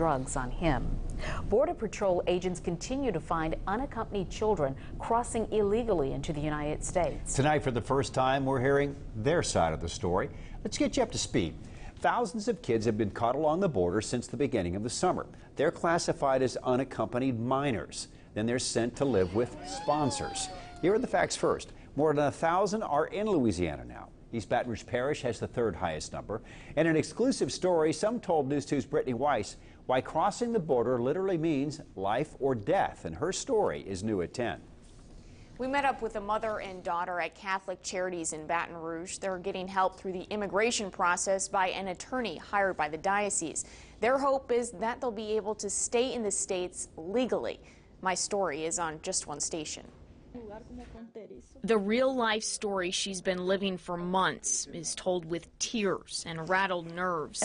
drugs on him. Border Patrol agents continue to find unaccompanied children crossing illegally into the United States. Tonight, for the first time, we're hearing their side of the story. Let's get you up to speed. Thousands of kids have been caught along the border since the beginning of the summer. They're classified as unaccompanied minors. Then they're sent to live with sponsors. Here are the facts first. More than 1,000 are in Louisiana now. East Baton Rouge Parish has the third highest number. In an exclusive story, some told News 2's Brittany Weiss why crossing the border literally means life or death. And her story is new at 10. We met up with a mother and daughter at Catholic Charities in Baton Rouge. They're getting help through the immigration process by an attorney hired by the diocese. Their hope is that they'll be able to stay in the States legally. My story is on just one station. The real-life story she's been living for months is told with tears and rattled nerves.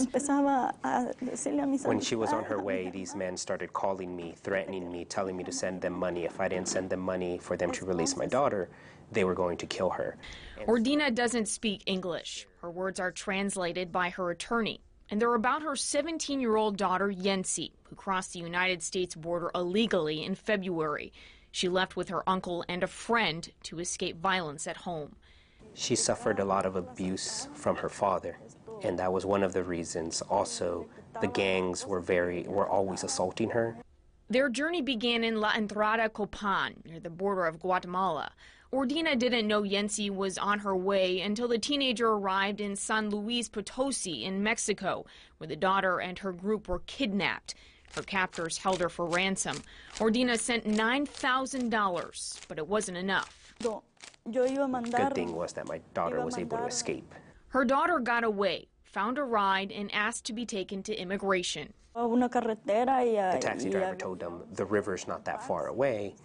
When she was on her way, these men started calling me, threatening me, telling me to send them money. If I didn't send them money for them to release my daughter, they were going to kill her. Ordina doesn't speak English. Her words are translated by her attorney. And they're about her 17-year-old daughter, Yancy, who crossed the United States border illegally in February. She left with her uncle and a friend to escape violence at home. She suffered a lot of abuse from her father, and that was one of the reasons. Also, the gangs were always assaulting her. Their journey began in La Entrada Copan, near the border of Guatemala. Ordina didn't know Yancy was on her way until the teenager arrived in San Luis Potosi in Mexico, where the daughter and her group were kidnapped. Her captors held her for ransom. Ordina sent $9,000, but it wasn't enough. Good thing was that my daughter was able to escape. Her daughter got away, found a ride, and asked to be taken to immigration. The taxi driver told them, the river's not that far away.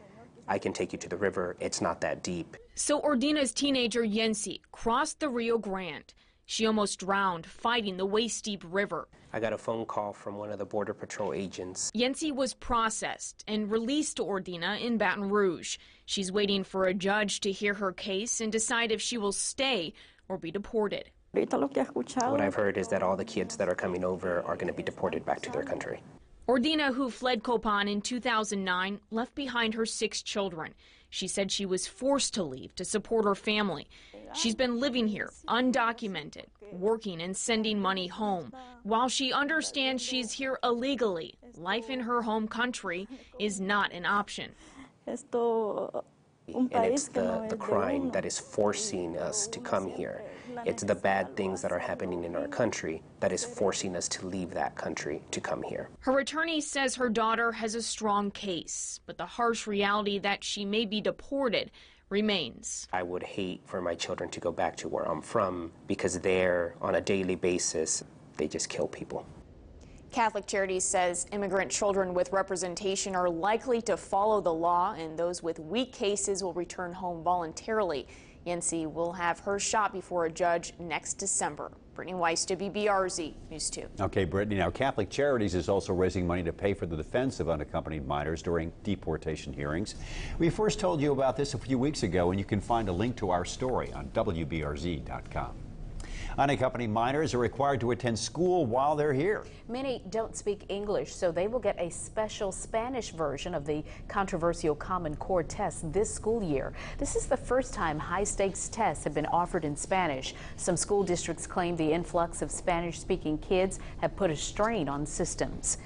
I can take you to the river. It's not that deep. So Ordina's teenager, Yancy, crossed the Rio Grande. She almost drowned fighting the waist-deep river. I got a phone call from one of the Border Patrol agents. Yancy was processed and released to Ordina in Baton Rouge. She's waiting for a judge to hear her case and decide if she will stay or be deported. What I've heard is that all the kids that are coming over are going to be deported back to their country. Ordina, who fled Copan in 2009, left behind her 6 children. She said she was forced to leave to support her family. She's been living here, undocumented, working and sending money home. While she understands she's here illegally, life in her home country is not an option. And it's the crime that is forcing us to come here. It's the bad things that are happening in our country that is forcing us to leave that country to come here. Her attorney says her daughter has a strong case, but the harsh reality that she may be deported remains. I would hate for my children to go back to where I'm from because there, on a daily basis, they just kill people. Catholic Charities says immigrant children with representation are likely to follow the law, and those with weak cases will return home voluntarily. Yancy will have her shot before a judge next December. Brittany Weiss, WBRZ News 2. Okay, Brittany. Now, Catholic Charities is also raising money to pay for the defense of unaccompanied minors during deportation hearings. We first told you about this a few weeks ago, and you can find a link to our story on WBRZ.com. Unaccompanied minors are required to attend school while they're here. Many don't speak English, so they will get a special Spanish version of the controversial Common Core test this school year. This is the first time high-stakes tests have been offered in Spanish. Some school districts claim the influx of Spanish-speaking kids have put a strain on systems.